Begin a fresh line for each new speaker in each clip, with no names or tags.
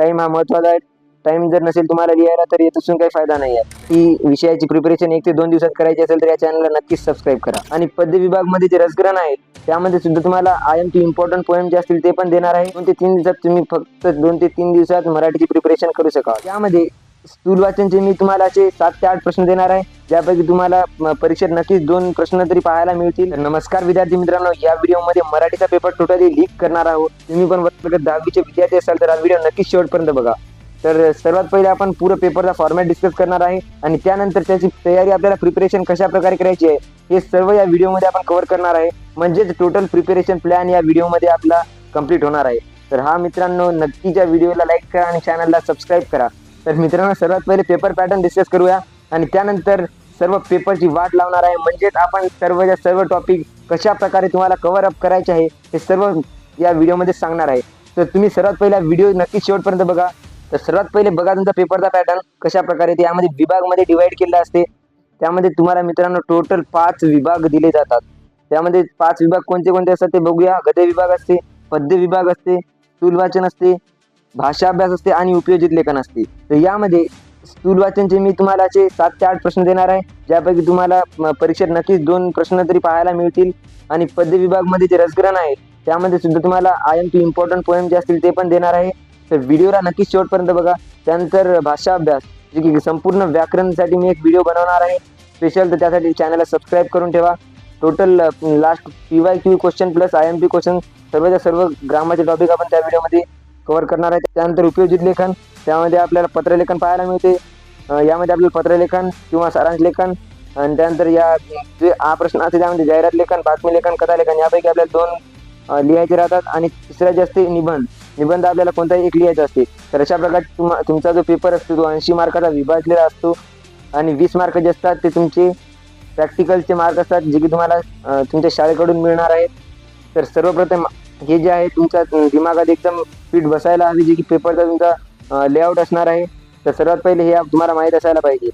Time हा महत्वाचा आहे. टाइम जर नसेल तुम्हाला लिहायला तर येत असून काही फायदा नाही आहे. ही विषयाची प्रिपरेशन 1 ते 2 दिवसात करायची असेल तर या चॅनलला नक्कीच सबस्क्राईब करा. आणि पद्य विभागमध्ये जे रसग्रहण आहे त्यामध्ये सुद्धा तुम्हाला IMP इम्पॉर्टंट पोएम जे असतील ते पण देणार आहे. 2 ते 3 दिवसात तुम्ही फक्त 2 ते 3 दिवसात मराठीची प्रिपरेशन करू शकाल. त्यामध्ये स्थूल वाचनचे मी तुम्हाला असे 7 ते 8 प्रश्न देणार आहे, ज्यापैकी तुम्हाला परीक्षेत नक्कीच 2 प्रश्न तरी पाहायला मिळतील. नमस्कार विद्यार्थी मित्रांनो, या व्हिडिओमध्ये मराठीचा पेपर टोटली लीक करणार आहोत. तुम्ही पण वर्ग 10वीचे विद्यार्थी असाल तर हा व्हिडिओ नक्कीच शेवटपर्यंत बघा. तर सर्वात पहिले आपण पूर्ण पेपरचा फॉर्मॅट डिस्कस करणार आहे आणि त्यानंतर त्याची तयारी आपल्याला प्रिपरेशन कशा प्रकारे करायची आहे हे सर्व या व्हिडिओमध्ये आपण कव्हर करणार आहे. म्हणजेच टोटल प्रिपरेशन प्लॅन या व्हिडिओमध्ये आपला कंप्लीट होणार आहे. तर हा मित्रांनो, नक्कीच या व्हिडिओला लाईक करा आणि चॅनलला सबस्क्राईब करा. तर मित्रांनो, सर्वात पहिले पेपर पॅटर्न डिस्कस करूया आणि त्यानंतर सर्व पेपरची वाट लावणार आहे. म्हणजेच आपण सर्व टॉपिक कशा प्रकारे तुम्हाला कव्हर अप करायचे आहे हे सर्व या व्हिडिओमध्ये सांगणार आहे. तर तुम्ही सर्वात पहिला व्हिडिओ नक्कीच शेवटपर्यंत बघा. तर सर्वात पहिले बघा तुमचा पेपरचा पॅटर्न कशा प्रकारे ते यामध्ये विभागमध्ये डिवाइड केलेला असते. त्यामध्ये तुम्हाला मित्रांनो टोटल 5 विभाग दिले जातात. त्यामध्ये 5 विभाग कोणते कोणते असतात ते बघूया. गद्य विभाग असते, पद्य विभाग असते, स्थूल वाचन असते, भाषा अभ्यास असते आणि उपयोजित लेखन असते. तर यामध्ये स्थूल वाचनचे मी तुम्हाला असे 7 ते 8 प्रश्न देणार आहे, ज्यापैकी तुम्हाला परीक्षेत नक्कीच 2 प्रश्न तरी पाहायला मिळतील. आणि पद्य विभागमध्ये जे रसग्रहण आहे त्यामध्ये सुद्धा तुम्हाला IMP इम्पॉर्टंट पोएम जे असतील ते पण देणार आहे. तर व्हिडिओला नक्कीच शेवटपर्यंत बघा. त्यानंतर भाषा अभ्यास, जे की संपूर्ण व्याकरणसाठी मी एक व्हिडिओ बनवणार आहे स्पेशल, तर त्यासाठी चॅनलला सबस्क्राईब करून ठेवा. Total last PYQ question plus IMP question सर्व ग्रामरचे टॉपिक आपण त्या व्हिडिओमध्ये कव्हर करणार आहे. त्यानंतर उपयोजित लेखन, त्यामध्ये आपल्याला पत्रलेखन पाहायला मिळते. यामध्ये आपल्याला पत्रलेखन किंवा सारांश लेखन आणि त्यानंतर या जे हा प्रश्न असते त्यामध्ये जाहिरात लेखन, बातमी लेखन, कथा लेखन यापैकी आपल्याला 2 लिहायचे राहतात. आणि तिसरा जे असते निबंध आपल्याला कोणताही एक लिहायचा असते. तर अशा प्रकारे तुमचा जो पेपर असतो तो 80 मार्काचा विभागलेला असतो आणि 20 मार्क जे असतात ते तुमचे प्रॅक्टिकलचे मार्क असतात, जे की तुम्हाला तुमच्या शाळेकडून मिळणार आहेत. तर सर्वप्रथम हे जे आहे तुमच्या दिमागात एकदम फिट बसायला हवी, जे की पेपरचा तुमचा लेआउट असणार आहे. तर सर्वात पहिले हे तुम्हाला माहीत असायला पाहिजे.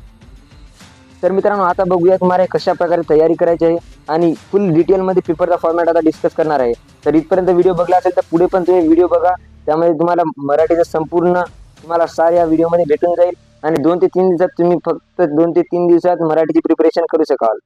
तर मित्रांनो, आता बघूया तुम्हाला कशा प्रकारे तयारी करायची आहे आणि फुल डिटेलमध्ये पेपरचा फॉर्मॅट आता डिस्कस करणार आहे. तर इथपर्यंत व्हिडिओ बघला असेल तर पुढे पण तुम्ही व्हिडिओ बघा. त्यामध्ये तुम्हाला मराठीचं संपूर्ण तुम्हाला साऱ्या व्हिडिओमध्ये भेटून जाईल आणि 2 ते 3 दिवसात तुम्ही फक्त 2 ते 3 दिवसात मराठीची प्रिपरेशन करू शकाल.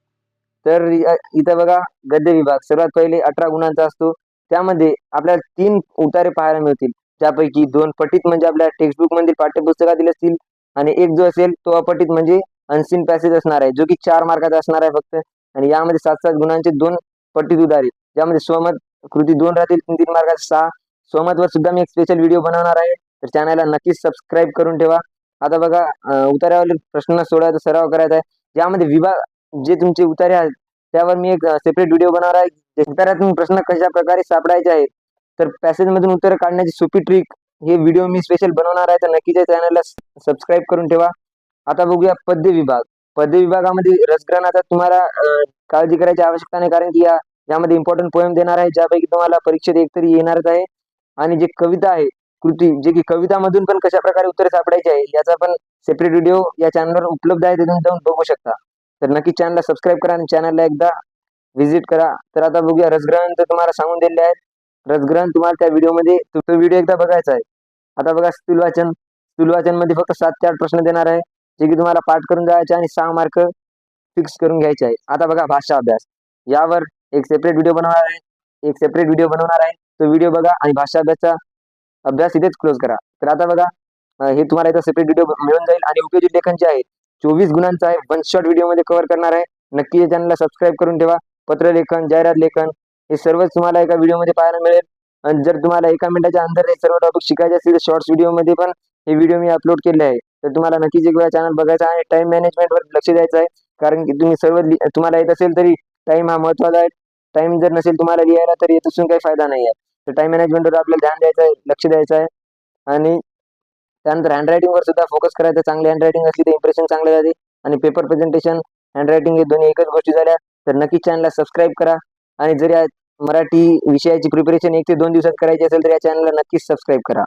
तर इथं बघा, गद्य विभाग सर्वात पहिले 18 गुणांचा असतो. त्यामध्ये आपल्याला 3 उतारे पाहायला मिळतील, त्यापैकी 2 पठित म्हणजे आपल्या टेक्स्टबुक मधील पाठ्यपुस्तकातील असतील आणि एक जो असेल तो अपठित म्हणजे अनसीन पॅसेज असणार आहे, जो की 4 मार्काचा असणार आहे फक्त. आणि यामध्ये 7-7 गुणांचे 2 पठित उतारे, ज्यामध्ये स्वमत कृती 2 राहतील, 3-3 मार्काचे 6. स्वमतवर सुद्धा मी एक स्पेशल व्हिडिओ बनवणार आहे, तर चॅनलला नक्कीच सबस्क्राईब करून ठेवा. आता बघा, उतार्यावरील प्रश्न सोडवायचा सराव करायचा आहे. यामध्ये विभाग जे तुमचे उतारे आहेत त्यावर मी एक सेपरेट व्हिडिओ बनवणार आहे. उतार्यातून प्रश्न कशा प्रकारे सापडायचे आहेत, तर पॅसेज मधून उत्तर काढण्याची सोपी ट्रिक हे व्हिडिओ मी स्पेशल बनवणार आहे, तर नक्कीच चॅनलला सबस्क्राईब करून ठेवा. आता बघूया पद्य विभाग. पद्य विभागामध्ये रसग्रहणाचा तुम्हाला काळजी करायची आवश्यकता नाही, कारण की यामध्ये इम्पॉर्टंट पोएम देणार आहे, ज्यापैकी तुम्हाला परीक्षेत एकतरी येणारच आहे. आणि जे कविता आहे कृती, जे की कवितामधून पण कशा प्रकारे उत्तरे सापडायची आहे याचा पण सेपरेट व्हिडिओ या चॅनलवर उपलब्ध आहे, ते तुम्ही जाऊन बघू शकता. तर नक्की चॅनलला सबस्क्राईब करा आणि चॅनलला एकदा व्हिजिट करा. तर आता बघूया रसग्रहण, तर तुम्हाला सांगून दिले आहे. रसग्रहण तुम्हाला त्या व्हिडिओमध्ये तो व्हिडिओ एकदा बघायचा आहे. आता बघा, स्थूल वाचन मध्ये फक्त 7 ते 8 प्रश्न देणार आहे, जे की तुम्हाला पाठ करून जायचे आणि 6 मार्क फिक्स करून घ्यायचे आहे. आता बघा भाषा अभ्यास, यावर एक सेपरेट व्हिडिओ बनवणार आहे. तो व्हिडिओ बघा आणि भाषा अभ्यास इथेच क्लोज करा. तर आता बघा, हे तुम्हाला इथं सेपरेट व्हिडिओ मिळून जाईल. आणि उपयोजित लेखन जे आहे 24 गुणांचा आहे, 1 शॉट व्हिडिओमध्ये कव्हर करणार आहे. नक्की या चॅनलला सबस्क्राईब करून ठेवा. पत्रलेखन, जाहिरात लेखन हे सर्वच तुम्हाला एका व्हिडिओमध्ये पाहायला मिळेल. आणि जर तुम्हाला 1 मिनिटाच्या अंदर हे सर्व टॉपिक शिकायचे असतील तर शॉर्ट्स व्हिडिओमध्ये पण हे व्हिडिओ मी अपलोड केले आहे. तर तुम्हाला नक्कीच एक वेळा चॅनल बघायचा आहे. टाइम मॅनेजमेंटवर लक्ष द्यायचं आहे, कारण की तुम्ही तुम्हाला येत असेल तरी टाइम हा महत्वाचा आहे. टाइम जर नसेल तुम्हाला लिहायला तर येत असून काही फायदा नाही आहे. तर टाइम मॅनेजमेंटवर आपल्याला ध्यान द्यायचं आहे, लक्ष द्यायचं आहे. आणि त्यानंतर हँडरायटिंगवर सुद्धा फोकस करायचं. चांगली हँडरायटिंग असली तर इम्प्रेशन चांगले जाते. आणि पेपर प्रेझेंटेशन, हँडरायटिंग हे दोन्ही एकच गोष्टी झाल्या. तर नक्की चॅनलला सबस्क्राईब करा. आणि जर या मराठी विषयाची प्रिपरेशन 1 ते 2 दिवसात करायची असेल तर या चॅनलला नक्कीच सबस्क्राईब करा.